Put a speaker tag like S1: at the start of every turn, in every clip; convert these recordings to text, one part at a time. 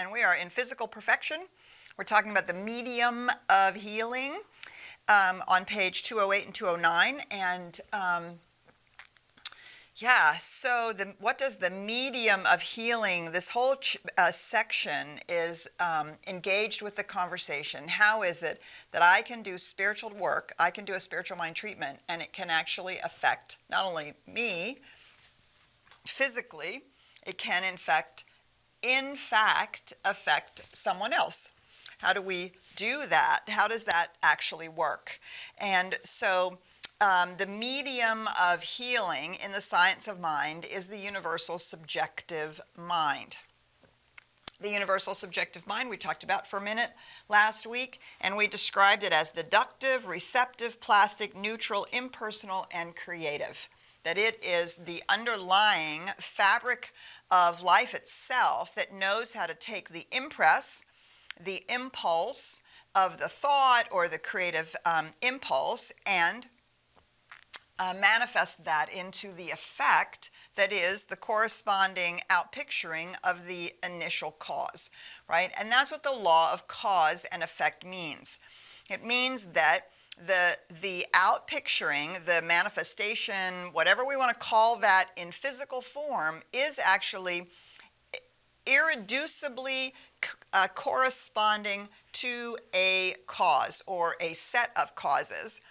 S1: and we are in physical perfection. We're talking about the medium of healing on page 208 and 209. And so what does the medium of healing, this whole section is engaged with the conversation. How is it that I can do spiritual work, I can do a spiritual mind treatment, and it can actually affect not only me physically, it can in fact affect someone else. How do we do that? How does that actually work? And so the medium of healing in the science of mind is the universal subjective mind. The universal subjective mind we talked about for a minute last week, and we described it as deductive, receptive, plastic, neutral, impersonal, and creative. That it is the underlying fabric of life itself that knows how to take the impress, the impulse of the thought or the creative impulse, and manifest that into the effect that is the corresponding outpicturing of the initial cause, right? And that's what the law of cause and effect means. It means that the outpicturing, the manifestation, whatever we want to call that in physical form, is actually irreducibly corresponding to a cause or a set of causes,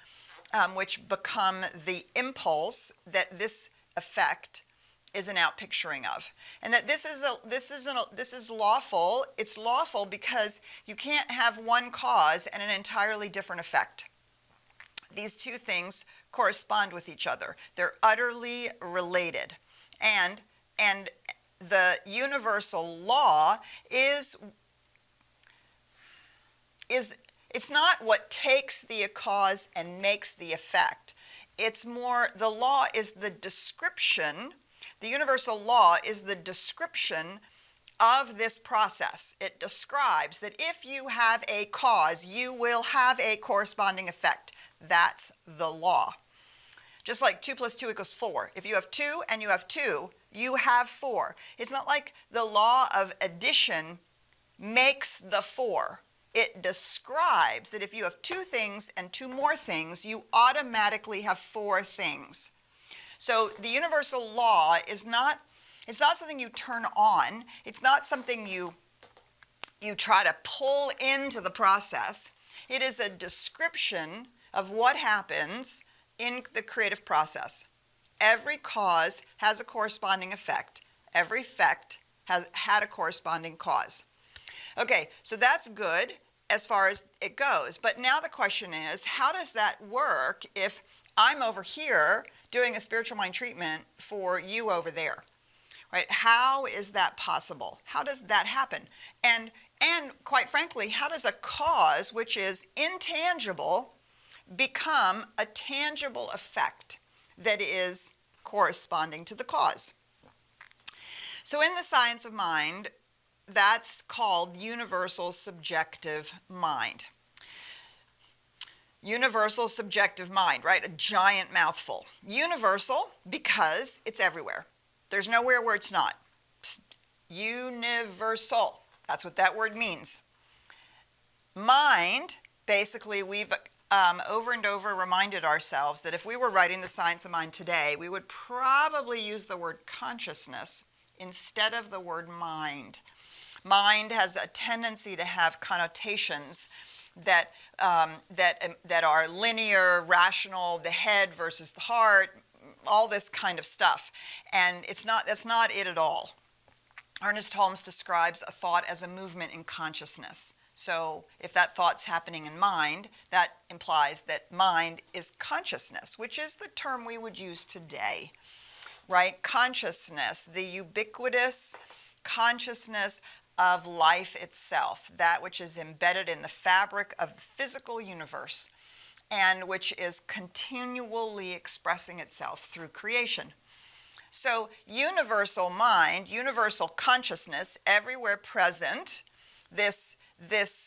S1: which become the impulse that this effect is an outpicturing of. And that this is lawful. It's lawful because you can't have one cause and an entirely different effect. These two things correspond with each other. They're utterly related. And the universal law is it's not what takes the cause and makes the effect. It's more, the law is the description, the universal law is the description of this process. It describes that if you have a cause, you will have a corresponding effect. That's the law. Just like 2 + 2 = 4. If you have 2 and you have 2, you have 4. It's not like the law of addition makes the 4. It describes that if you have 2 things and 2 more things, you automatically have 4 things. So the universal law is not, it's not something you turn on. It's not something you try to pull into the process. It is a description of what happens in the creative process. Every cause has a corresponding effect. Every effect has had a corresponding cause. Okay, so that's good as far as it goes. But now the question is, how does that work if I'm over here doing a spiritual mind treatment for you over there? Right? How is that possible? How does that happen? And quite frankly, how does a cause which is intangible become a tangible effect that is corresponding to the cause? So in the science of mind, that's called universal subjective mind. Universal subjective mind, right? A giant mouthful. Universal because it's everywhere. There's nowhere where it's not. Universal. That's what that word means. Mind, basically, we've over and over reminded ourselves that if we were writing the science of mind today, we would probably use the word consciousness instead of the word mind. Mind has a tendency to have connotations that are linear, rational, the head versus the heart, all this kind of stuff. And that's not it at all. Ernest Holmes describes a thought as a movement in consciousness. So if that thought's happening in mind, that implies that mind is consciousness, which is the term we would use today, right? Consciousness, the ubiquitous consciousness of life itself, that which is embedded in the fabric of the physical universe and which is continually expressing itself through creation. So universal mind, universal consciousness, everywhere present, this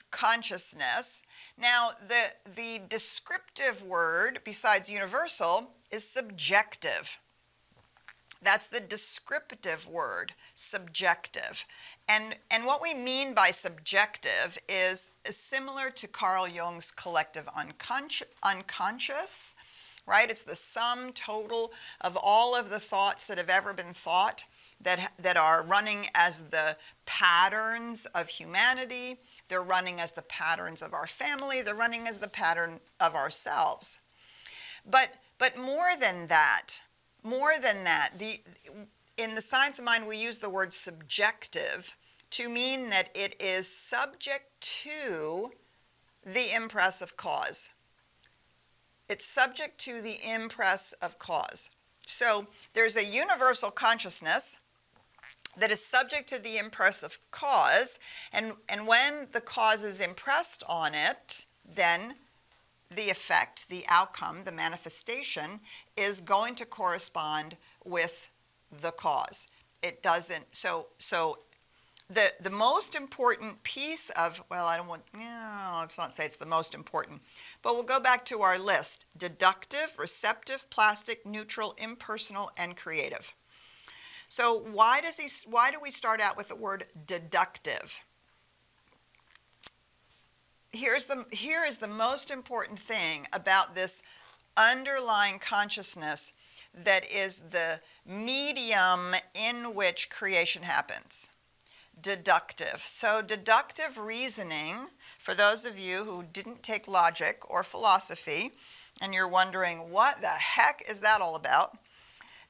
S1: consciousness. Now, the descriptive word besides universal is subjective. That's the descriptive word, subjective. And what we mean by subjective is similar to Carl Jung's collective unconscious, right? It's the sum total of all of the thoughts that have ever been thought that are running as the patterns of humanity. They're running as the patterns of our family. They're running as the pattern of ourselves. But more than that, in the science of mind, we use the word subjective to mean that it is subject to the impress of cause. It's subject to the impress of cause. So there's a universal consciousness that is subject to the impress of cause, and when the cause is impressed on it, then the effect, the outcome, the manifestation is going to correspond with the cause. It doesn't, so the most important piece of, well, let's not say it's the most important, but we'll go back to our list: deductive, receptive, plastic, neutral, impersonal, and creative. So why do we start out with the word deductive? Here is the most important thing about this underlying consciousness that is the medium in which creation happens. Deductive. So deductive reasoning, for those of you who didn't take logic or philosophy and you're wondering what the heck is that all about,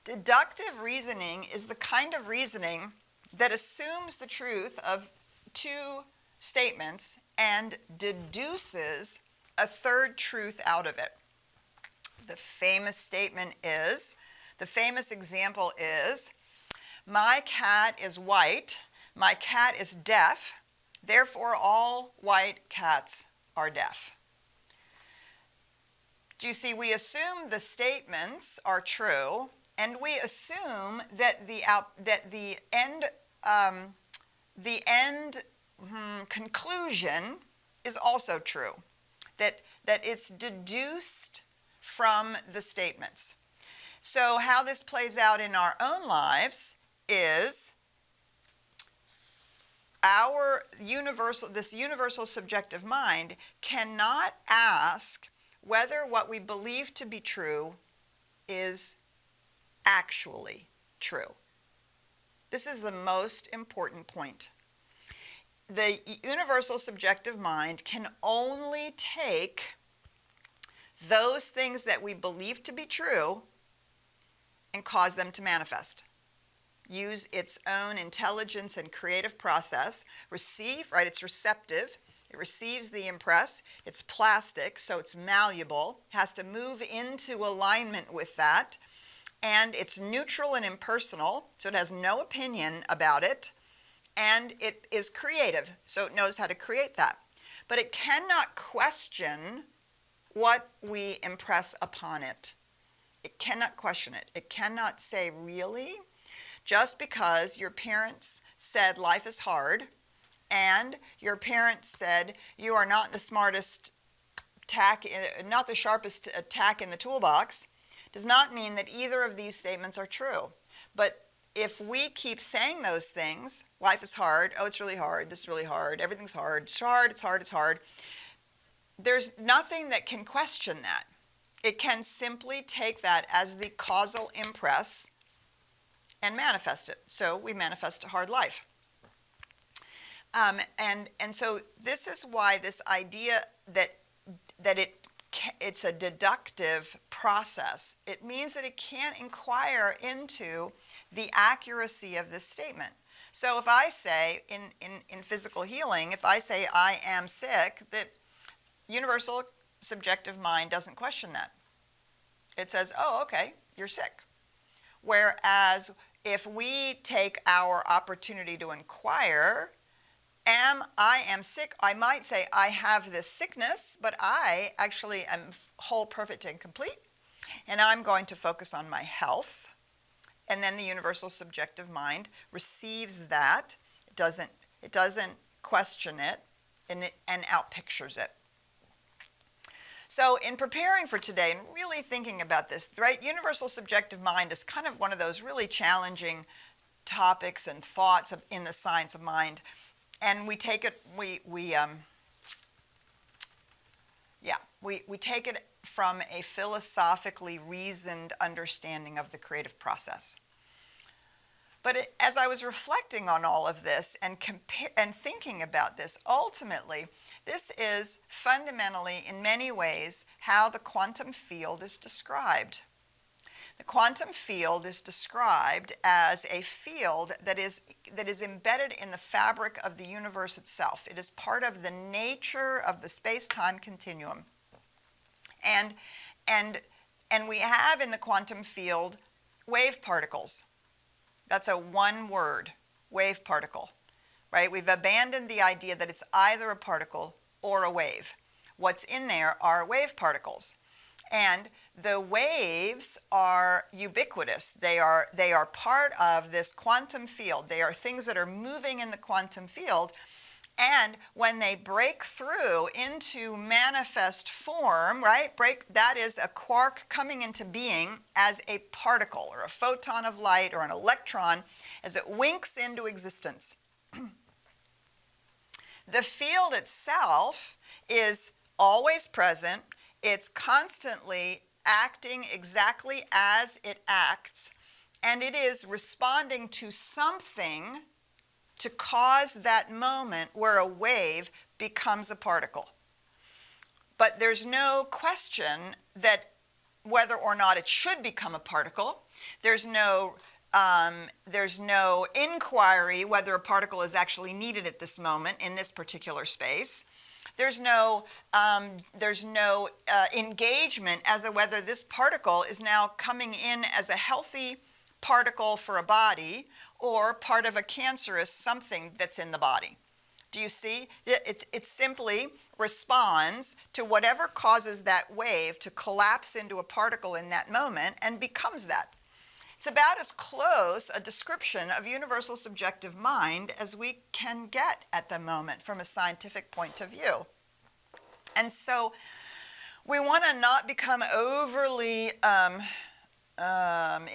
S1: deductive reasoning is the kind of reasoning that assumes the truth of two statements and deduces a third truth out of it. The famous example is, my cat is white, my cat is deaf, therefore all white cats are deaf. Do you see, we assume the statements are true, and we assume that the end conclusion is also true, that it's deduced from the statements. So how this plays out in our own lives is this universal subjective mind cannot ask whether what we believe to be true is actually true. This is the most important point. The universal subjective mind can only take those things that we believe to be true and cause them to manifest. Use its own intelligence and creative process. It's receptive. It receives the impress. It's plastic, so it's malleable. Has to move into alignment with that. And it's neutral and impersonal, so it has no opinion about it. And it is creative, so it knows how to create that. But it cannot question what we impress upon it. It cannot question it. It cannot say, really? Just because your parents said life is hard, and your parents said you are not the smartest not the sharpest tack in the toolbox, does not mean that either of these statements are true. But if we keep saying those things, life is hard, oh, it's really hard, this is really hard, everything's hard, it's hard, it's hard, it's hard, there's nothing that can question that. It can simply take that as the causal impress and manifest it. So we manifest a hard life. And so this is why this idea that it's a deductive process. It means that it can't inquire into the accuracy of this statement. So if I say, in physical healing, if I say I am sick, the universal subjective mind doesn't question that. It says, oh, okay, you're sick. Whereas if we take our opportunity to inquire, I am sick, I might say I have this sickness, but I actually am whole, perfect, and complete, and I'm going to focus on my health. And then the universal subjective mind receives that. It doesn't question it, and outpictures it. So in preparing for today and really thinking about this, right, universal subjective mind is kind of one of those really challenging topics and thoughts in the science of mind, and we take it we take it from a philosophically reasoned understanding of the creative process. But as I was reflecting on all of this and thinking about this, ultimately, this is fundamentally, in many ways, how the quantum field is described. The quantum field is described as a field that is embedded in the fabric of the universe itself. It is part of the nature of the space-time continuum. And we have in the quantum field wave particles. That's a one word, wave particle, right? We've abandoned the idea that it's either a particle or a wave. What's in there are wave particles. And the waves are ubiquitous. They are part of this quantum field. They are things that are moving in the quantum field. And when they break through into manifest form, right? That is a quark coming into being as a particle or a photon of light or an electron as it winks into existence. The field itself is always present. It's constantly acting exactly as it acts, and it is responding to something to cause that moment where a wave becomes a particle. But there's no question that whether or not it should become a particle. There's no inquiry whether a particle is actually needed at this moment in this particular space. There's no engagement as to whether this particle is now coming in as a healthy particle for a body or part of a cancerous something that's in the body. Do you see? It simply responds to whatever causes that wave to collapse into a particle in that moment and becomes that. It's about as close a description of universal subjective mind as we can get at the moment from a scientific point of view. And so we want to not become overly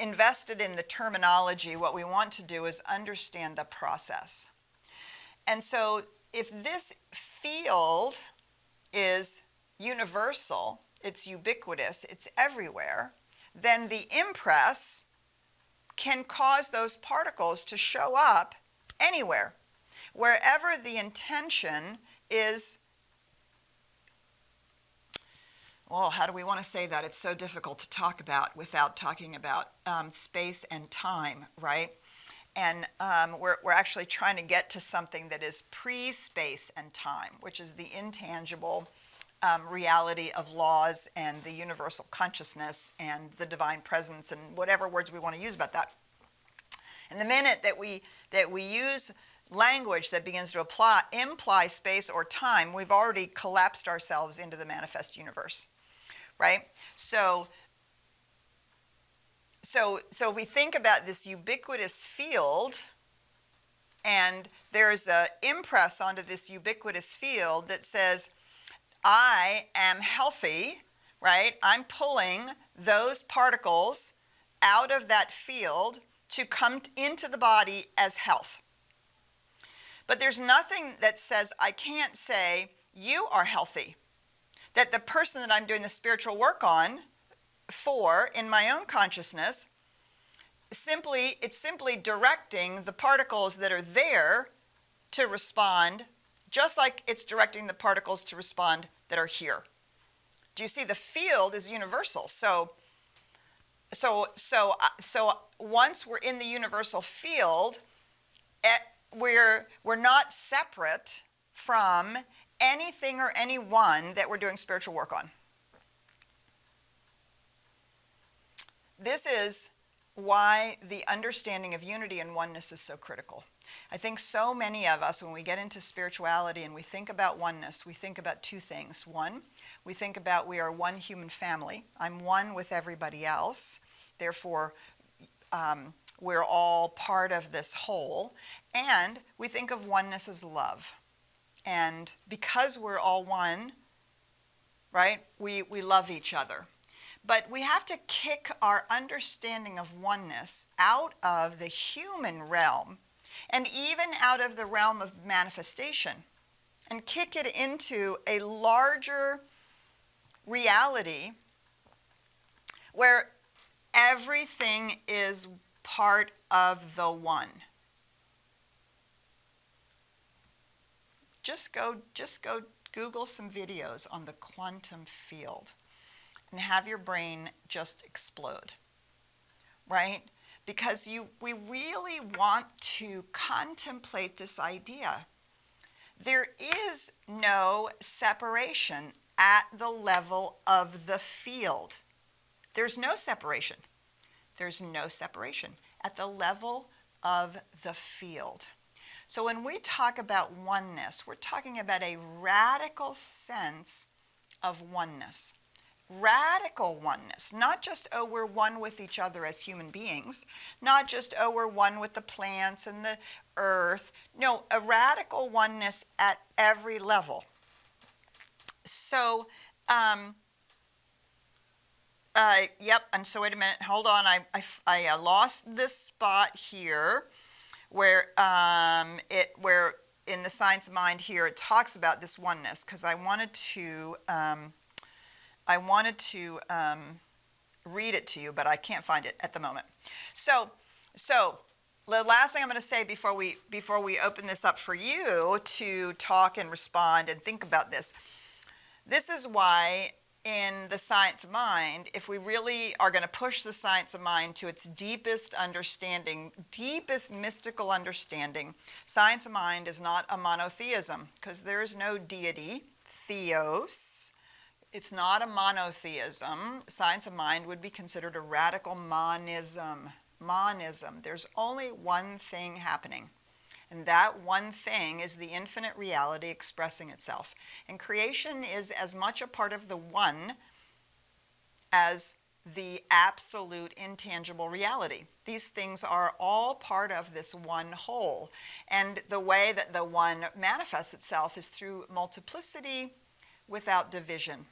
S1: invested in the terminology. What we want to do is understand the process. And so if this field is universal, it's ubiquitous, it's everywhere, then the impress can cause those particles to show up anywhere, wherever the intention is. Well, how do we want to say that? It's so difficult to talk about without talking about space and time, right? And we're actually trying to get to something that is pre-space and time, which is the intangible reality of laws and the universal consciousness and the divine presence and whatever words we want to use about that. And the minute that we use language that begins to imply space or time, we've already collapsed ourselves into the manifest universe, right? So if we think about this ubiquitous field, and there's an impress onto this ubiquitous field that says, I am healthy, right? I'm pulling those particles out of that field to come into the body as health. But there's nothing that says I can't say you are healthy. That the person that I'm doing the spiritual work on for in my own consciousness, it's simply directing the particles that are there to respond, just like it's directing the particles to respond that are here. Do you see? The field is universal. So once we're in the universal field, we're not separate from anything or anyone that we're doing spiritual work on. This is why the understanding of unity and oneness is so critical. I think so many of us, when we get into spirituality and we think about oneness, we think about two things. One, we think about we are one human family. I'm one with everybody else. Therefore, we're all part of this whole. And we think of oneness as love. And because we're all one, right? We love each other. But we have to kick our understanding of oneness out of the human realm and even out of the realm of manifestation and kick it into a larger reality where everything is part of the one. Just go Google some videos on the quantum field and have your brain just explode, right? Because we really want to contemplate this idea. There is no separation at the level of the field. There's no separation. There's no separation at the level of the field. So when we talk about oneness, we're talking about a radical sense of oneness. Radical oneness, not just, oh, we're one with each other as human beings, not just, oh, we're one with the plants and the earth. No, a radical oneness at every level. So, yep, and so wait a minute, hold on, I lost this spot here where where in the Science of Mind here it talks about this oneness, because I wanted to read it to you, but I can't find it at the moment. So the last thing I'm going to say before we open this up for you to talk and respond and think about this. This is why in the Science of Mind, if we really are going to push the Science of Mind to its deepest understanding, deepest mystical understanding, Science of Mind is not a monotheism, because there is no deity, theos. It's not a monotheism. Science of Mind would be considered a radical monism. Monism. There's only one thing happening, and that one thing is the infinite reality expressing itself. And creation is as much a part of the one as the absolute intangible reality. These things are all part of this one whole. And the way that the one manifests itself is through multiplicity without division.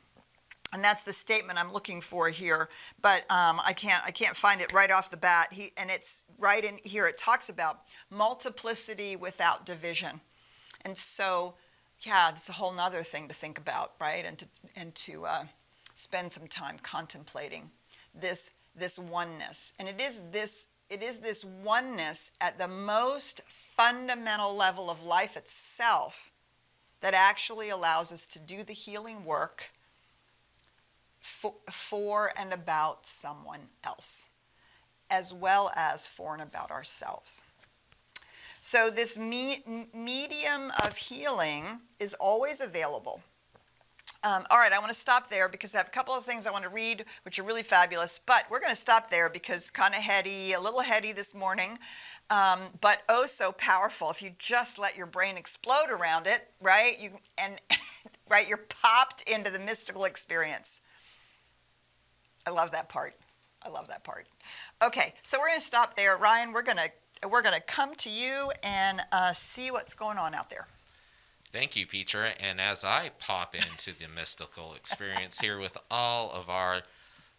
S1: And that's the statement I'm looking for here, but I can't find it right off the bat. And it's right in here. It talks about multiplicity without division, and so yeah, it's a whole nother thing to think about, right? And to spend some time contemplating this oneness. And it is this oneness at the most fundamental level of life itself that actually allows us to do the healing work for and about someone else, as well as for and about ourselves. So this medium of healing is always available. All right, I want to stop there because I have a couple of things I want to read, which are really fabulous, but we're going to stop there because kind of heady, a little heady this morning, but oh so powerful if you just let your brain explode around it, right? Right, you're popped into the mystical experience. I love that part. Okay, so we're going to stop there. Ryan, we're going to come to you and see what's going on out there.
S2: Thank you, Petra. And as I pop into the mystical experience here with all of our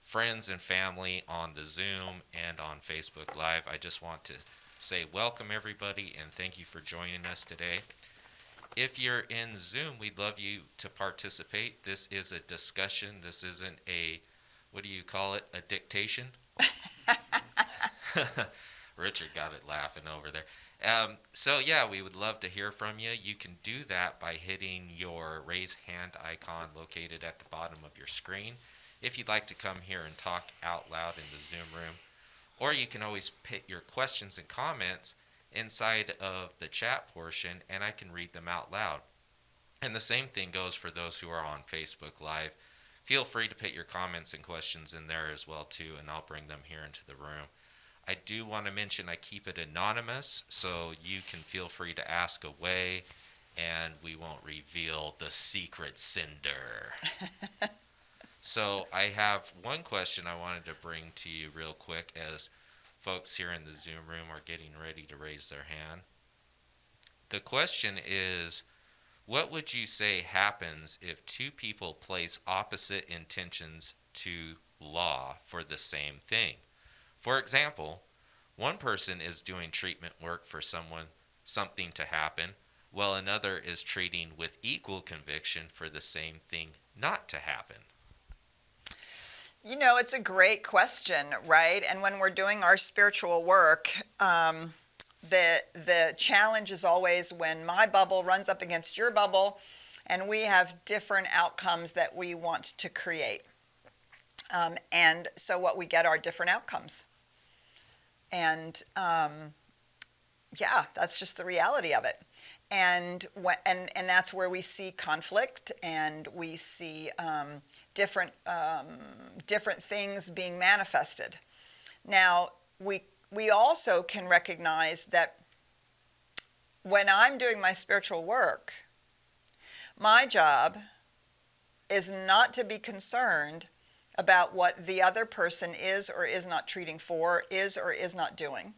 S2: friends and family on the Zoom and on Facebook Live, I just want to say welcome, everybody, and thank you for joining us today. If you're in Zoom, we'd love you to participate. This is a discussion. This isn't a, what do you call it, a dictation? Richard got it laughing over there. So yeah, we would love to hear from you. You can do that by hitting your raise hand icon located at the bottom of your screen if you'd like to come here and talk out loud in the Zoom room. Or you can always put your questions and comments inside of the chat portion and I can read them out loud. And the same thing goes for those who are on Facebook Live. Feel free to put your comments and questions in there as well too, and I'll bring them here into the room. I do want to mention I keep it anonymous, so you can feel free to ask away, and we won't reveal the secret sender. So I have one question I wanted to bring to you real quick as folks here in the Zoom room are getting ready to raise their hand. The question is, What would you say happens if two people place opposite intentions to law for the same thing? For example, one person is doing treatment work for something to happen, while another is treating with equal conviction for the same thing not to happen.
S1: It's a great question, right? And when we're doing our spiritual work, the challenge is always when my bubble runs up against your bubble, and we have different outcomes that we want to create. And so what we get are different outcomes. And yeah, that's just the reality of it. And that's where we see conflict, and we see different things being manifested. Now, we also can recognize that when I'm doing my spiritual work, my job is not to be concerned about what the other person is or is not treating for, is or is not doing.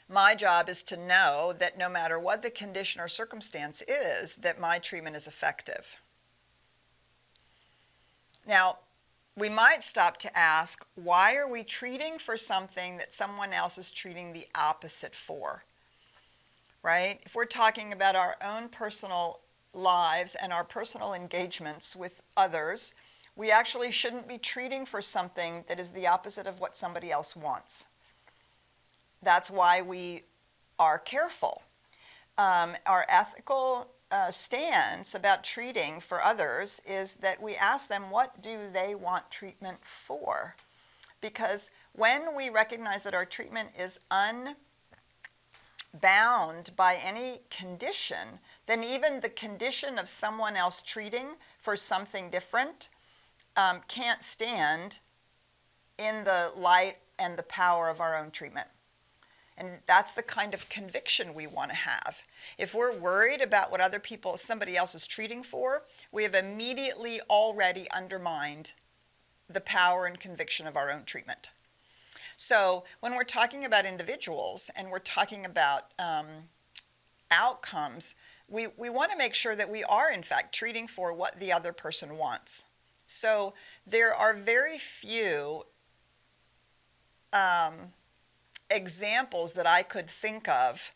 S1: My job is to know that no matter what the condition or circumstance is, that my treatment is effective. Now, we might stop to ask, why are we treating for something that someone else is treating the opposite for? Right? If we're talking about our own personal lives and our personal engagements with others, we actually shouldn't be treating for something that is the opposite of what somebody else wants. That's why we are careful. Our ethical stance about treating for others is that we ask them, what do they want treatment for? Because when we recognize that our treatment is unbound by any condition, then even the condition of someone else treating for something different can't stand in the light and the power of our own treatment. And that's the kind of conviction we want to have. If we're worried about what somebody else is treating for, we have immediately already undermined the power and conviction of our own treatment. So when we're talking about individuals and we're talking about outcomes, we want to make sure that we are in fact treating for what the other person wants. So there are very few examples that I could think of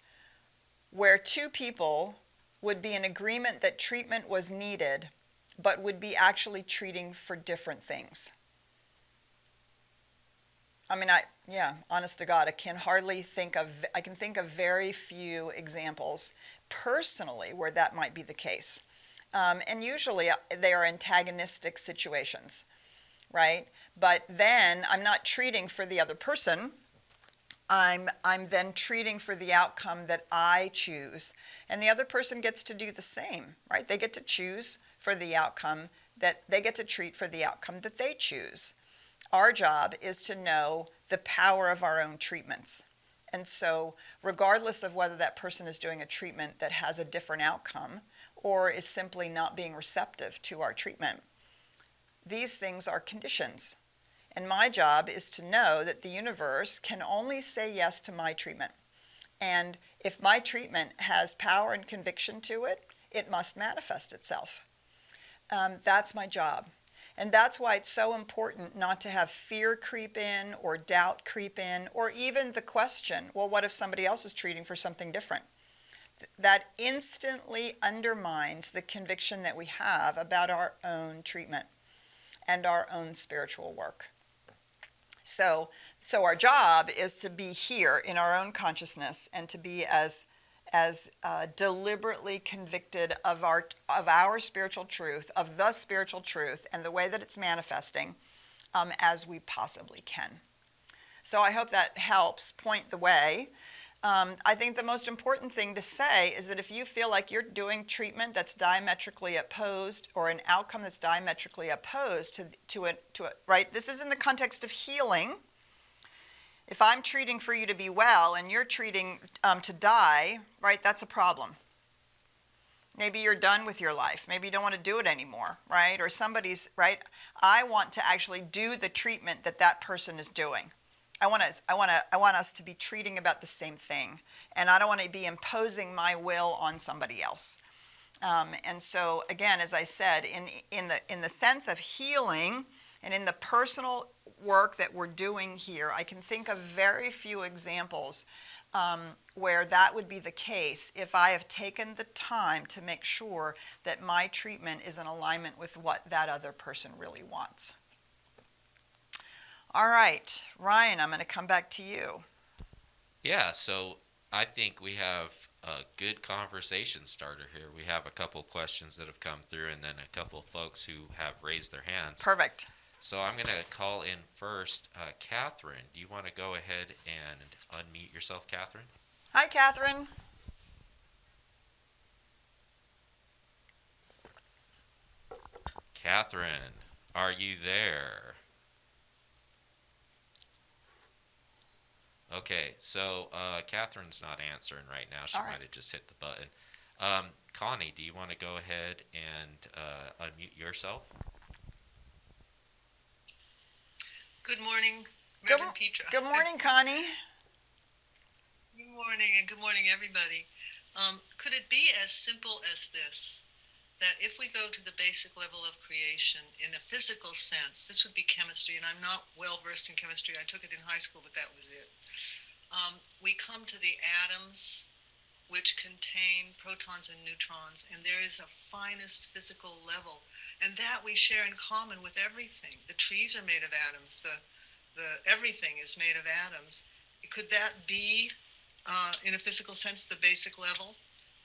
S1: where two people would be in agreement that treatment was needed, but would be actually treating for different things. I mean, honest to God, I can think of very few examples personally where that might be the case. And usually they are antagonistic situations, right? But then I'm not treating for the other person. I'm then treating for the outcome that I choose. And the other person gets to do the same, right? They get to choose for the outcome that they get to treat for the outcome that they choose. Our job is to know the power of our own treatments. And so regardless of whether that person is doing a treatment that has a different outcome or is simply not being receptive to our treatment, these things are conditions. And my job is to know that the universe can only say yes to my treatment. And if my treatment has power and conviction to it, it must manifest itself. That's my job. And that's why it's so important not to have fear creep in or doubt creep in, or even the question, well, what if somebody else is treating for something different? That instantly undermines the conviction that we have about our own treatment and our own spiritual work. So our job is to be here in our own consciousness and to be as deliberately convicted of our spiritual truth, of the spiritual truth and the way that it's manifesting as we possibly can. So I hope that helps point the way. I think the most important thing to say is that if you feel like you're doing treatment that's diametrically opposed or an outcome that's diametrically opposed to it, right? This is in the context of healing. If I'm treating for you to be well and you're treating to die, right, that's a problem. Maybe you're done with your life. Maybe you don't want to do it anymore, right? Or somebody's, right? I want to actually do the treatment that person is doing. want us to be treating about the same thing, and I don't want to be imposing my will on somebody else. And so again, as I said, in the sense of healing and in the personal work that we're doing here, I can think of very few examples where that would be the case if I have taken the time to make sure that my treatment is in alignment with what that other person really wants. All right, Ryan, I'm going to come back to you.
S2: Yeah, so I think we have a good conversation starter here. We have a couple questions that have come through and then a couple of folks who have raised their hands.
S1: Perfect.
S2: So I'm going to call in first Catherine. Do you want to go ahead and unmute yourself, Catherine?
S1: Hi, Catherine.
S2: Catherine, are you there? Okay, so Catherine's not answering right now. She might have just hit the button. Connie, do you want to go ahead and unmute yourself?
S3: Good morning, Reverend Petra.
S1: Good morning, Connie.
S3: Good morning, and good morning, everybody. Could it be as simple as this? That if we go to the basic level of creation in a physical sense, this would be chemistry, and I'm not well versed in chemistry. I took it in high school, but that was it. We come to the atoms, which contain protons and neutrons, and there is a finest physical level, and that we share in common with everything. The trees are made of atoms. The everything is made of atoms. Could that be, in a physical sense, the basic level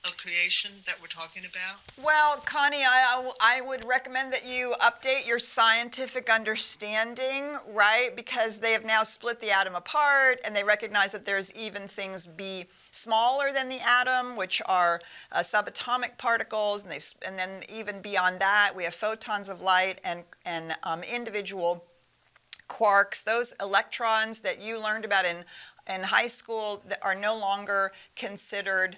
S3: of creation that we're talking about?
S1: Well, Connie, I would recommend that you update your scientific understanding, right? Because they have now split the atom apart, and they recognize that there's even things be smaller than the atom, which are subatomic particles, and then even beyond that, we have photons of light and individual quarks. Those electrons that you learned about in high school that are no longer considered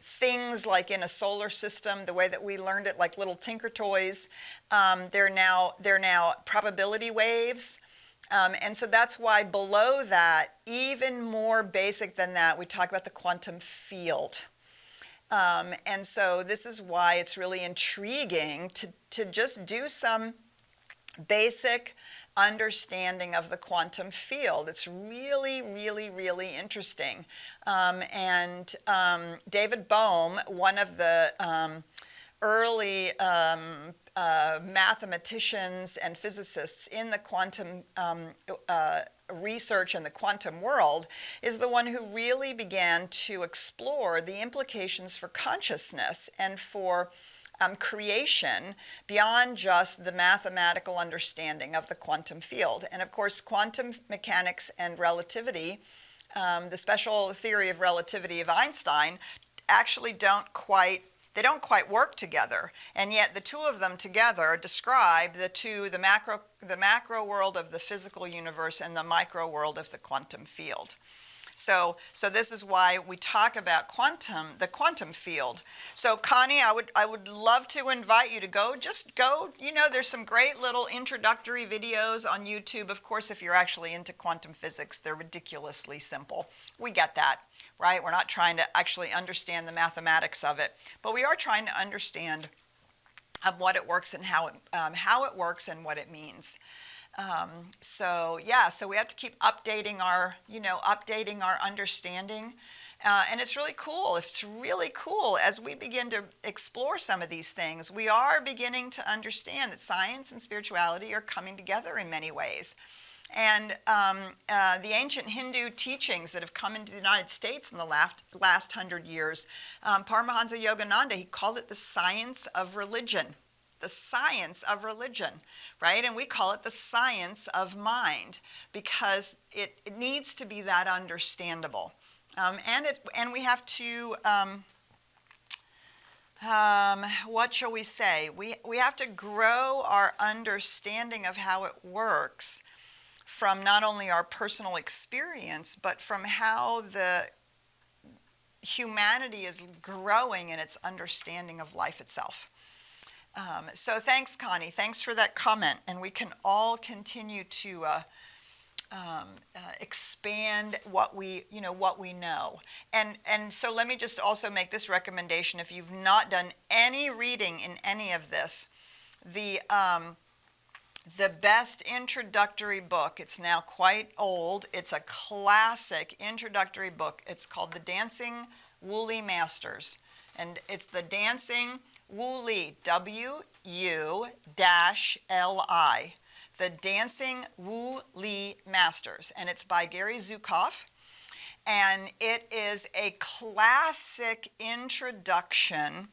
S1: things like in a solar system, the way that we learned it, like little tinker toys. They're now probability waves. And so that's why below that, even more basic than that, we talk about the quantum field. And so this is why it's really intriguing to just do some basic understanding of the quantum field. It's really, really, really interesting. And David Bohm, one of the early mathematicians and physicists in the quantum research in the quantum world, is the one who really began to explore the implications for consciousness and for creation beyond just the mathematical understanding of the quantum field. And of course, quantum mechanics and relativity, the special theory of relativity of Einstein, actually don't quite work together. And yet the two of them together describe the macro world of the physical universe and the micro world of the quantum field. So this is why we talk about the quantum field. So Connie, I would love to invite you to go. There's some great little introductory videos on YouTube. Of course, if you're actually into quantum physics, they're ridiculously simple. We get that, right? We're not trying to actually understand the mathematics of it, but we are trying to understand what it works and how it works and what it means. So we have to keep updating our understanding, and it's really cool. It's really cool as we begin to explore some of these things. We are beginning to understand that science and spirituality are coming together in many ways. And the ancient Hindu teachings that have come into the United States in the last 100 years, Paramahansa Yogananda, he called it the science of religion. The science of religion, right? And we call it the science of mind because it needs to be that understandable. And we have to, what shall we say? We have to grow our understanding of how it works from not only our personal experience, but from how the humanity is growing in its understanding of life itself. So thanks, Connie. Thanks for that comment. And we can all continue to expand what we know. And so let me just also make this recommendation. If you've not done any reading in any of this, the best introductory book, it's now quite old, it's a classic introductory book. It's called The Dancing Woolly Masters, and it's The Dancing Woolly, W-U-L-I, The Dancing Woolly Masters, and it's by Gary Zukav, and it is a classic introduction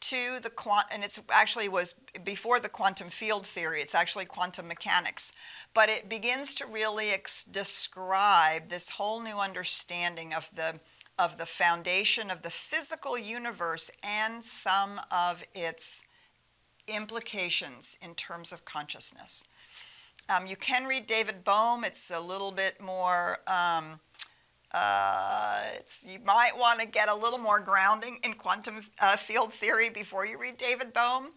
S1: to the and it's actually was before the quantum field theory. It's actually quantum mechanics, but it begins to really describe this whole new understanding of the foundation of the physical universe and some of its implications in terms of consciousness. You can read David Bohm. It's a little bit more you might want to get a little more grounding in quantum field theory before you read David Bohm.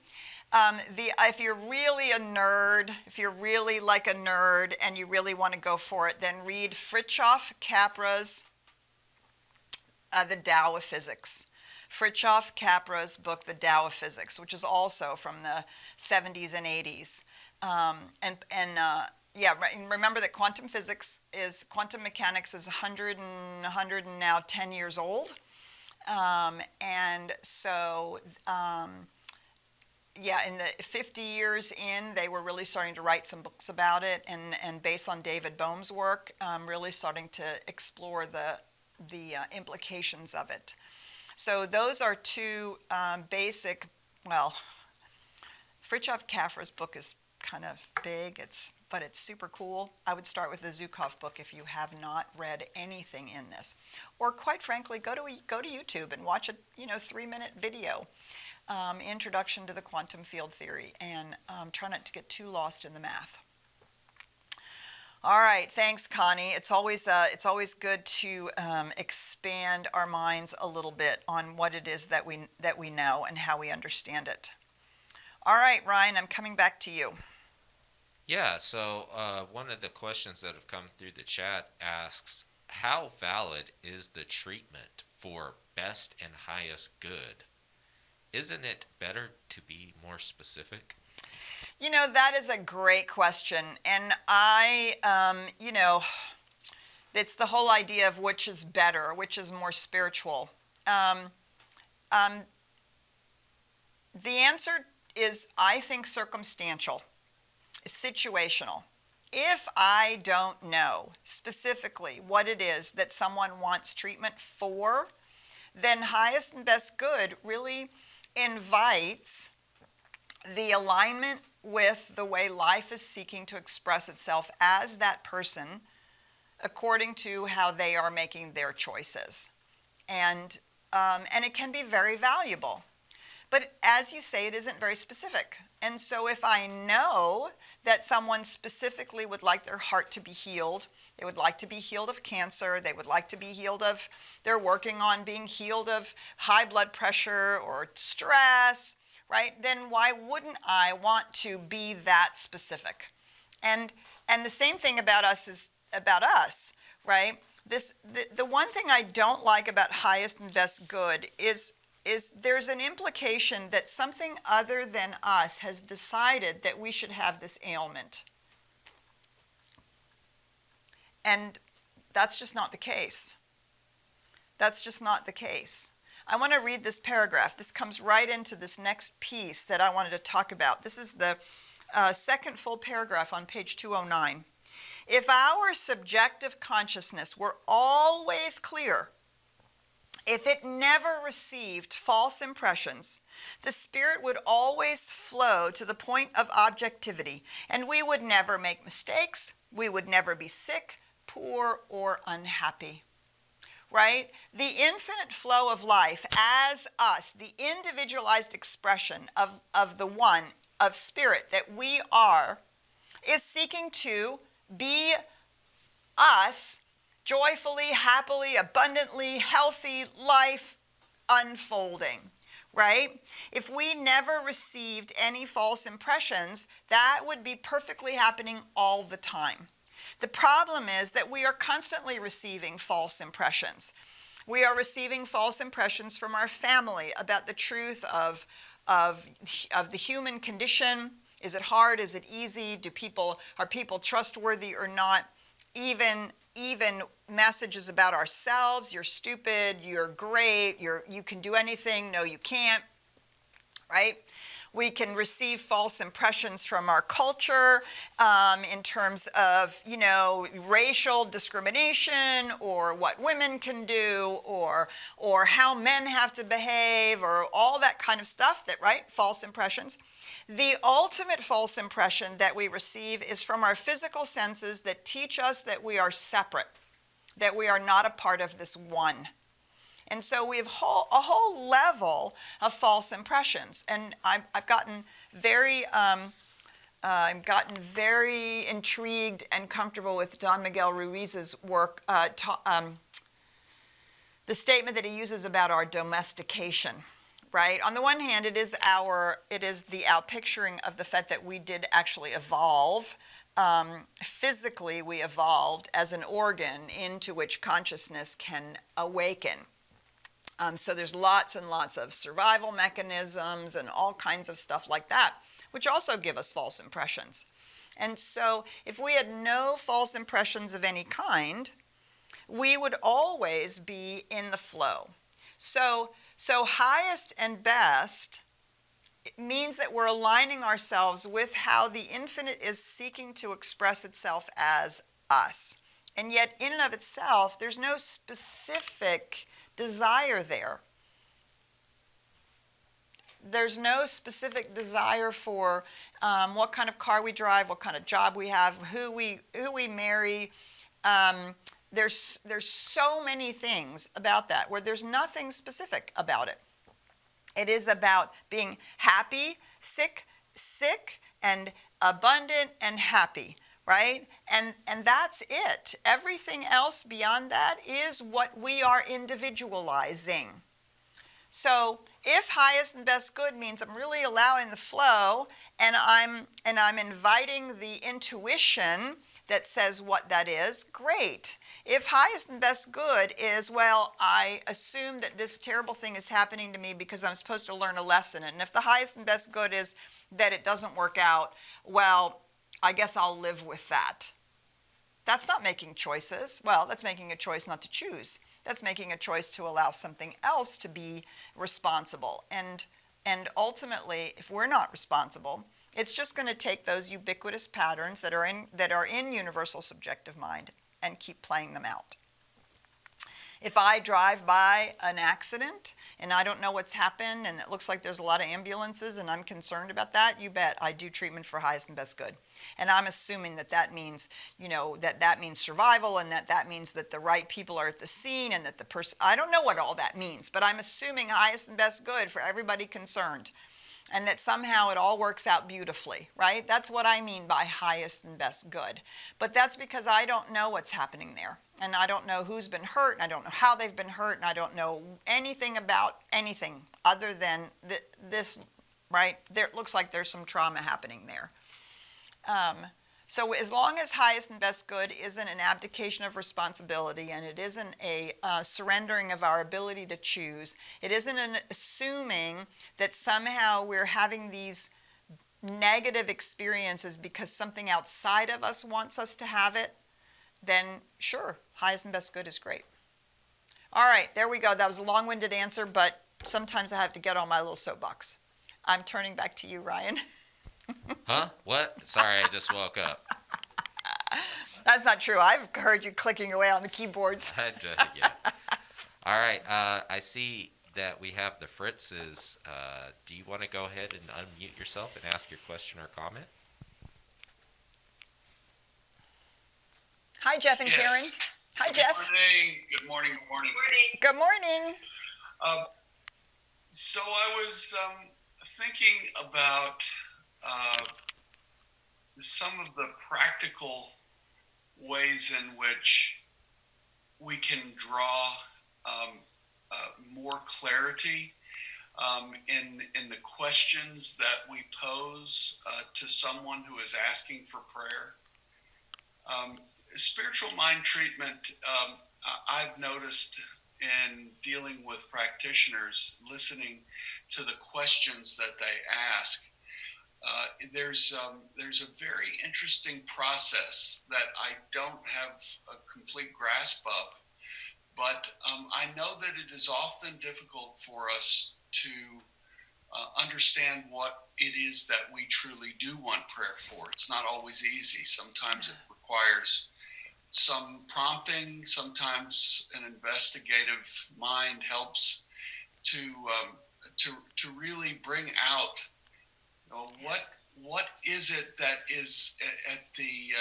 S1: If you're really a nerd, if you're really like a nerd and you really want to go for it, then read Fritjof Capra's The Tao of Physics. Fritjof Capra's book, The Tao of Physics, which is also from the 70s and 80s. Remember that quantum mechanics is 100 and now 10 years old. In the 50 years in, they were really starting to write some books about it, and based on David Bohm's work, really starting to explore the implications of it. So those are two basic, Fritjof Capra's book is kind of big, but it's super cool. I would start with the Zukav book if you have not read anything in this, or quite frankly, go to YouTube and watch a 3-minute video, introduction to the quantum field theory, and try not to get too lost in the math. All right, thanks, Connie. It's always good to expand our minds a little bit on what it is that we know and how we understand it. All right, Ryan, I'm coming back to you.
S2: Yeah, so one of the questions that have come through the chat asks, how valid is the treatment for best and highest good? Isn't it better to be more specific?
S1: That is a great question. And it's the whole idea of which is better, which is more spiritual. The answer is, I think, circumstantial. Situational. If I don't know specifically what it is that someone wants treatment for, then highest and best good really invites the alignment with the way life is seeking to express itself as that person according to how they are making their choices. And it can be very valuable. But as you say, it isn't very specific. And so if I know that someone specifically would like their heart to be healed, they would like to be healed of cancer, they would like to be healed of, they're working on being healed of high blood pressure or stress, right? Then why wouldn't I want to be that specific? And the same thing about us is about us, right? The one thing I don't like about highest and best good is there's an implication that something other than us has decided that we should have this ailment. And that's just not the case. That's just not the case. I want to read this paragraph. This comes right into this next piece that I wanted to talk about. This is the second full paragraph on page 209. If our subjective consciousness were always clear, if it never received false impressions, the spirit would always flow to the point of objectivity, and we would never make mistakes, we would never be sick, poor, or unhappy. Right? The infinite flow of life as us, the individualized expression of the one, of spirit that we are, is seeking to be us, joyfully, happily, abundantly, healthy life unfolding, right? If we never received any false impressions, that would be perfectly happening all the time. The problem is that we are constantly receiving false impressions. We are receiving false impressions from our family about the truth of the human condition. Is it hard? Is it easy? Are people trustworthy or not? Even messages about ourselves. You're stupid. You're great. You can do anything. No, you can't. Right? We can receive false impressions from our culture in terms of, racial discrimination, or what women can do, or how men have to behave, or all that kind of stuff, right? False impressions. The ultimate false impression that we receive is from our physical senses that teach us that we are separate, that we are not a part of this one. And so we have a whole level of false impressions. And I've gotten very intrigued and comfortable with Don Miguel Ruiz's work, the statement that he uses about our domestication. Right? On the one hand, it is the outpicturing of the fact that we did actually evolve. Physically, we evolved as an organ into which consciousness can awaken. So there's lots and lots of survival mechanisms and all kinds of stuff like that, which also give us false impressions. And so if we had no false impressions of any kind, we would always be in the flow. So highest and best means that we're aligning ourselves with how the infinite is seeking to express itself as us. And yet, in and of itself, there's no specific desire there. There's no specific desire for what kind of car we drive, what kind of job we have, who we marry. There's so many things about that where there's nothing specific about it. It is about being happy, sick, and abundant and happy. Right? And that's it. Everything else beyond that is what we are individualizing. So if highest and best good means I'm really allowing the flow, and I'm inviting the intuition that says what that is, great. If highest and best good is, well, I assume that this terrible thing is happening to me because I'm supposed to learn a lesson, and if the highest and best good is that it doesn't work out, well, I guess I'll live with that. That's not making choices. Well, that's making a choice not to choose. That's making a choice to allow something else to be responsible. And ultimately, if we're not responsible, it's just going to take those ubiquitous patterns that are in universal subjective mind and keep playing them out. If I drive by an accident and I don't know what's happened and it looks like there's a lot of ambulances and I'm concerned about that, you bet I do treatment for highest and best good. And I'm assuming that means, that means survival, and that means that the right people are at the scene, and that the person, I don't know what all that means, but I'm assuming highest and best good for everybody concerned. And that somehow it all works out beautifully, right? That's what I mean by highest and best good. But that's because I don't know what's happening there. And I don't know who's been hurt, and I don't know how they've been hurt, and I don't know anything about anything other than this, right? It looks like there's some trauma happening there. So as long as highest and best good isn't an abdication of responsibility, and it isn't a surrendering of our ability to choose, it isn't an assuming that somehow we're having these negative experiences because something outside of us wants us to have it, then sure, highest and best good is great. All right, there we go. That was a long-winded answer, but sometimes I have to get on my little soapbox. I'm turning back to you, Ryan.
S2: Huh? What? Sorry, I just woke up.
S1: That's not true. I've heard you clicking away on the keyboards.
S2: Yeah. All right. I see that we have the Fritzes. Do you want to go ahead and unmute yourself and ask your question or comment?
S1: Hi, Jeff and
S4: Yes.
S1: Karen. Hi, Jeff.
S4: Good morning.
S1: Good morning.
S4: So I was thinking about some of the practical ways in which we can draw more clarity in the questions that we pose to someone who is asking for prayer. spiritual mind treatment, I've noticed in dealing with practitioners, listening to the questions that they ask, there's a very interesting process that I don't have a complete grasp of, but I know that it is often difficult for us to understand what it is that we truly do want prayer for. It's not always easy. Sometimes it requires some prompting. Sometimes an investigative mind helps to really bring out, you know, what is it that is at the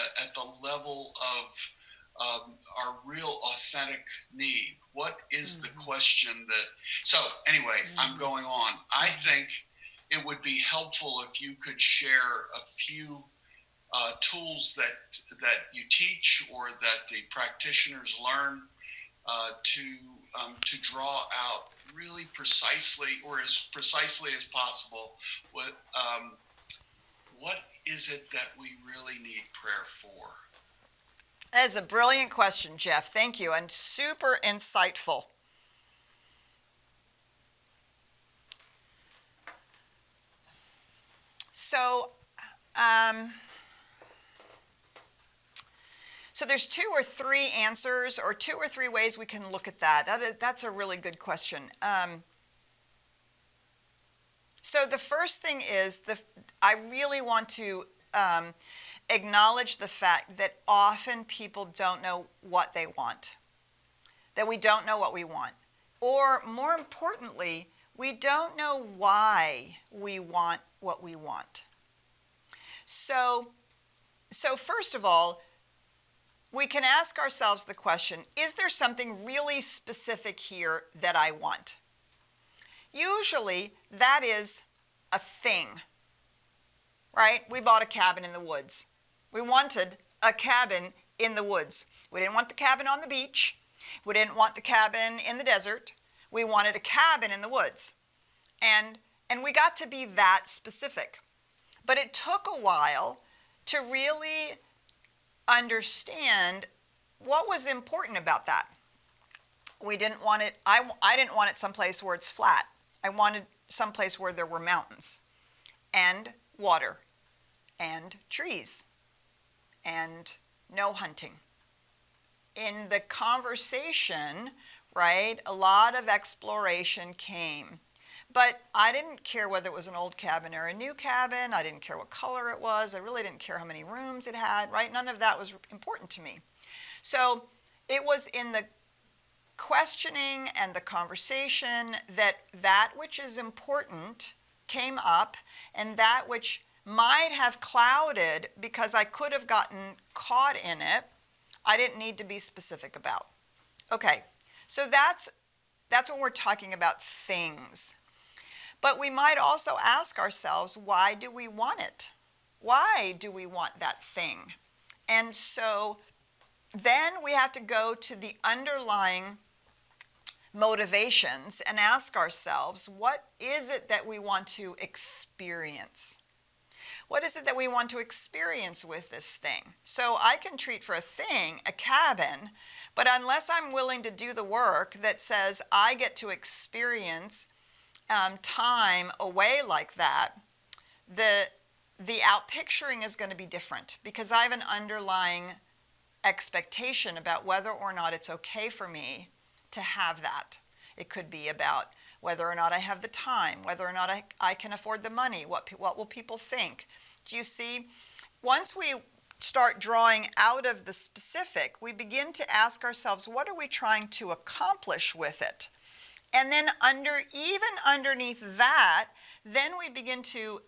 S4: level of our real authentic need. What is the question that? So anyway, I'm going on. I think it would be helpful if you could share a few tools that you teach or that the practitioners learn to draw out really precisely, or as precisely as possible, what is it that we really need prayer for?
S1: That is a brilliant question, Jeff. Thank you, and super insightful. So, so there's 2 or 3 answers, or 2 or 3 ways we can look at that. That's a really good question. So the first thing is, I really want to acknowledge the fact that often people don't know what they want, that we don't know what we want, or more importantly, we don't know why we want what we want. So first of all, we can ask ourselves the question, is there something really specific here that I want? Usually that is a thing, right? We bought a cabin in the woods. We wanted a cabin in the woods. We didn't want the cabin on the beach. We didn't want the cabin in the desert. We wanted a cabin in the woods. And we got to be that specific. But it took a while to really understand what was important about that. We didn't want it, I didn't want it someplace where it's flat. I wanted someplace where there were mountains and water and trees and no hunting. In the conversation, right, a lot of exploration came. But I didn't care whether it was an old cabin or a new cabin. I didn't care what color it was. I really didn't care how many rooms it had, right? None of that was important to me. So it was in the questioning and the conversation that which is important came up, and that which might have clouded because I could have gotten caught in it, I didn't need to be specific about. Okay, so that's when we're talking about things. But we might also ask ourselves, why do we want it? Why do we want that thing? And so then we have to go to the underlying motivations and ask ourselves, what is it that we want to experience? What is it that we want to experience with this thing? So I can treat for a thing, a cabin, but unless I'm willing to do the work that says I get to experience time away like that, the outpicturing is going to be different, because I have an underlying expectation about whether or not it's okay for me to have that. It could be about whether or not I have the time, whether or not I can afford the money, what will people think. Do you see? Once we start drawing out of the specific, we begin to ask ourselves, what are we trying to accomplish with it? And then even underneath that, then we begin to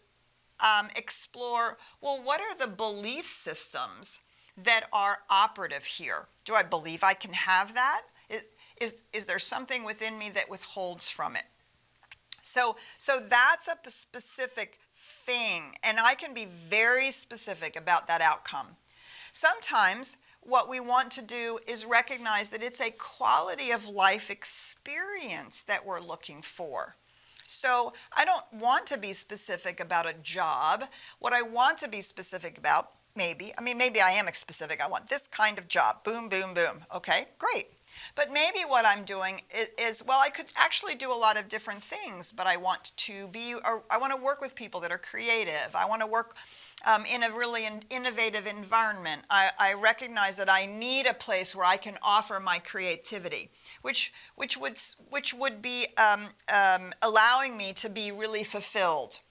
S1: explore, well, what are the belief systems that are operative here? Do I believe I can have that? Is there something within me that withholds from it? So that's a specific thing, and I can be very specific about that outcome. Sometimes what we want to do is recognize that it's a quality of life experience that we're looking for. So I don't want to be specific about a job. What I want to be specific about maybe. I mean, maybe I am specific. I want this kind of job. Boom, boom, boom. Okay, great. But maybe what I'm doing is, well, I could actually do a lot of different things, but I want to work with people that are creative. I want to work in a really innovative environment. I recognize that I need a place where I can offer my creativity, which would be allowing me to be really fulfilled.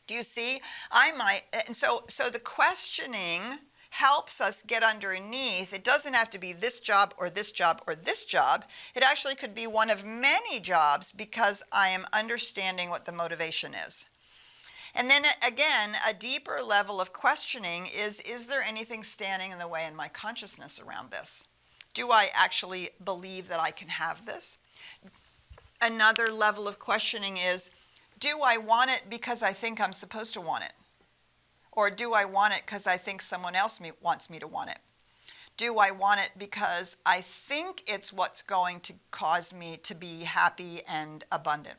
S1: Do you see? And so the questioning helps us get underneath. It doesn't have to be this job or this job or this job. It actually could be one of many jobs because I am understanding what the motivation is. And then again, a deeper level of questioning is there anything standing in the way in my consciousness around this? Do I actually believe that I can have this? Another level of questioning is, do I want it because I think I'm supposed to want it? Or do I want it because I think someone else wants me to want it? Do I want it because I think it's what's going to cause me to be happy and abundant?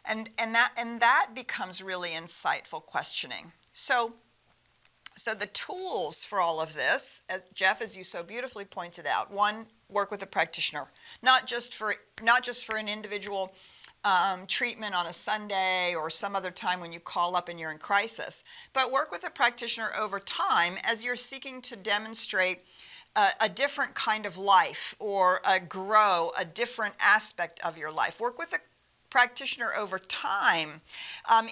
S1: And that becomes really insightful questioning. So the tools for all of this, as Jeff, as you so beautifully pointed out, one, work with a practitioner, not just for an individual treatment on a Sunday or some other time when you call up and you're in crisis, but work with a practitioner over time as you're seeking to demonstrate a different kind of life or grow a different aspect of your life. Work with a practitioner over time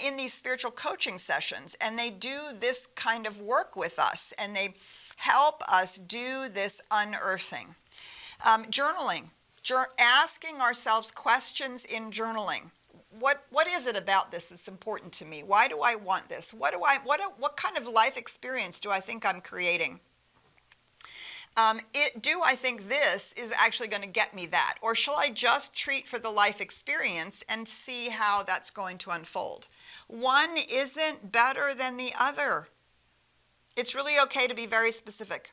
S1: in these spiritual coaching sessions, and they do this kind of work with us, and they help us do this unearthing. Journaling. Asking ourselves questions in journaling. What is it about this that's important to me? Why do I want this? What kind of life experience do I think I'm creating? Do I think this is actually going to get me that? Or shall I just treat for the life experience and see how that's going to unfold? One isn't better than the other. It's really okay to be very specific.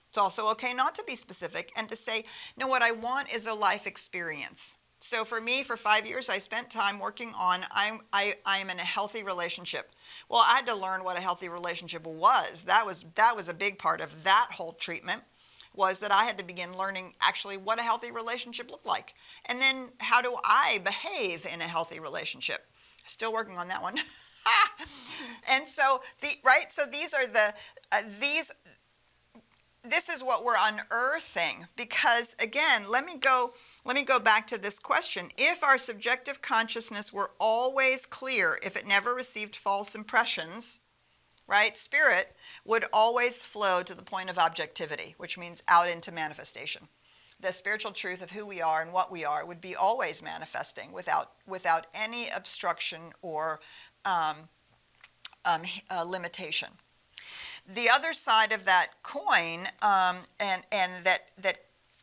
S1: It's also okay not to be specific and to say, no, what I want is a life experience. So for me, for 5 years, I spent time working on, I am in a healthy relationship. Well, I had to learn what a healthy relationship was. That was a big part of that whole treatment, was that I had to begin learning actually what a healthy relationship looked like. And then how do I behave in a healthy relationship? Still working on that one. And so these are this is what we're unearthing, because again, let me go back to this question. If our subjective consciousness were always clear, if it never received false impressions, right, spirit would always flow to the point of objectivity, which means out into manifestation. The spiritual truth of who we are and what we are would be always manifesting without any obstruction or limitation. The other side of that coin, and that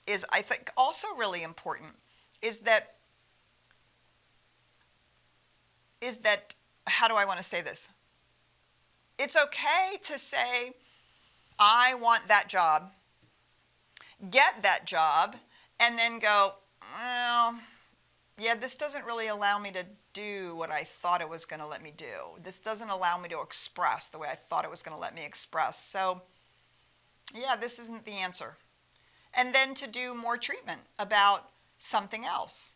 S1: is, I think, also really important, is that how do I want to say this? It's okay to say, I want that job, get that job, and then go, well, yeah, this doesn't really allow me to do what I thought it was going to let me do. This doesn't allow me to express the way I thought it was going to let me express. So, yeah, this isn't the answer. And then to do more treatment about something else,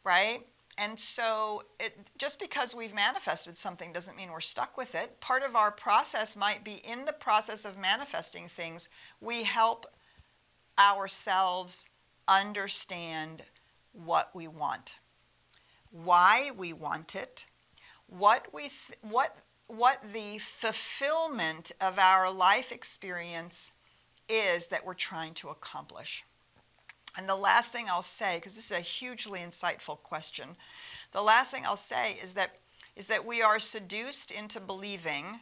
S1: right? And so just because we've manifested something doesn't mean we're stuck with it. Part of our process might be, in the process of manifesting things, we help ourselves understand what we want, why we want it, what the fulfillment of our life experience is that we're trying to accomplish. And the last thing I'll say, because this is a hugely insightful question, the last thing I'll say is that we are seduced into believing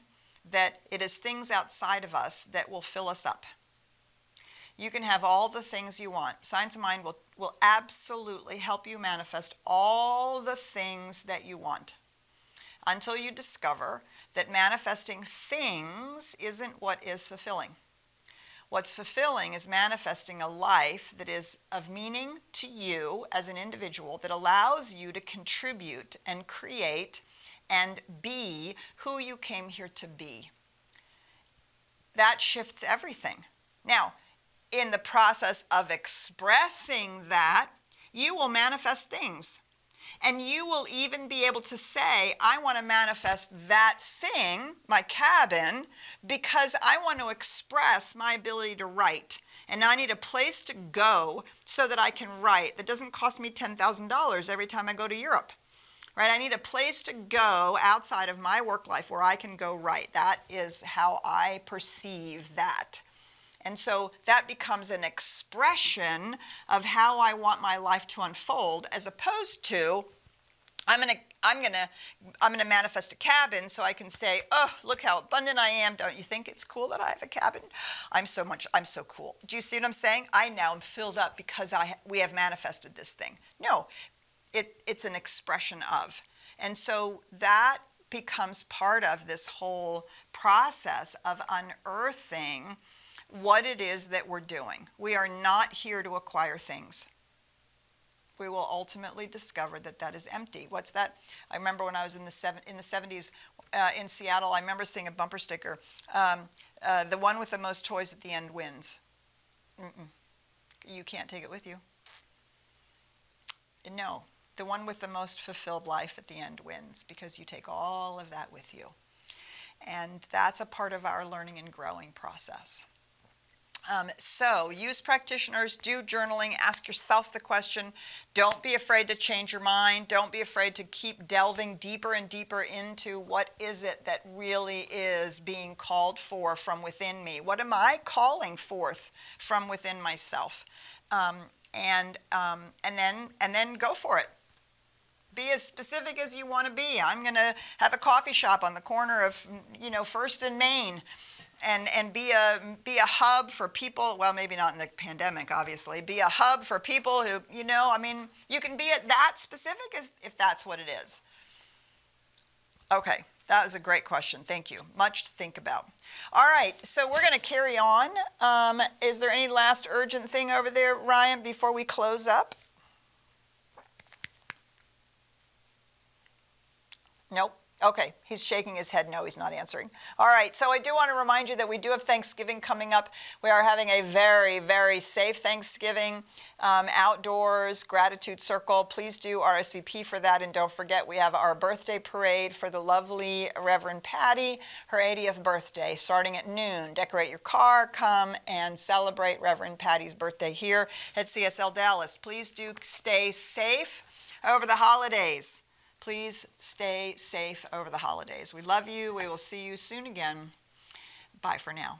S1: that it is things outside of us that will fill us up. You can have all the things you want. Science of Mind will absolutely help you manifest all the things that you want, until you discover that manifesting things isn't what is fulfilling. What's fulfilling is manifesting a life that is of meaning to you as an individual, that allows you to contribute and create and be who you came here to be. that shifts everything. Now, in the process of expressing that, you will manifest things. And you will even be able to say, I want to manifest that thing, my cabin, because I want to express my ability to write. And I need a place to go so that I can write. That doesn't cost me $10,000 every time I go to Europe. Right? I need a place to go outside of my work life where I can go write. That is how I perceive that. And so that becomes an expression of how I want my life to unfold, as opposed to I'm gonna manifest a cabin so I can say, oh, look how abundant I am. Don't you think it's cool that I have a cabin? I'm so cool. Do you see what I'm saying? I now am filled up because we have manifested this thing. No, it's an expression of. And so that becomes part of this whole process of unearthing what it is that we're doing. We are not here to acquire things. We will ultimately discover that that is empty. What's that? I remember when I was in the 70s in Seattle, I remember seeing a bumper sticker, the one with the most toys at the end wins. You can't take it with you. No, the one with the most fulfilled life at the end wins, because you take all of that with you. And that's a part of our learning and growing process. So use practitioners, do journaling, ask yourself the question. Don't be afraid to change your mind. Don't be afraid to keep delving deeper and deeper into what is it that really is being called for from within me. What am I calling forth from within myself? And then go for it. Be as specific as you want to be. I'm going to have a coffee shop on the corner of, First and Main. And be a hub for people, well, maybe not in the pandemic, obviously. Be a hub for people who, you can be that specific as if that's what it is. Okay, that was a great question. Thank you. Much to think about. All right, so we're going to carry on. Is there any last urgent thing over there, Ryan, before we close up? Nope. Okay, he's shaking his head no, he's not answering. All right, so I do want to remind you that we do have Thanksgiving coming up. We are having a very, very safe Thanksgiving, outdoors, gratitude circle. Please do RSVP for that, and don't forget we have our birthday parade for the lovely Reverend Patty, her 80th birthday, starting at noon. Decorate your car, come and celebrate Reverend Patty's birthday here at CSLDallas. Please do stay safe over the holidays. Please stay safe over the holidays. We love you. We will see you soon again. Bye for now.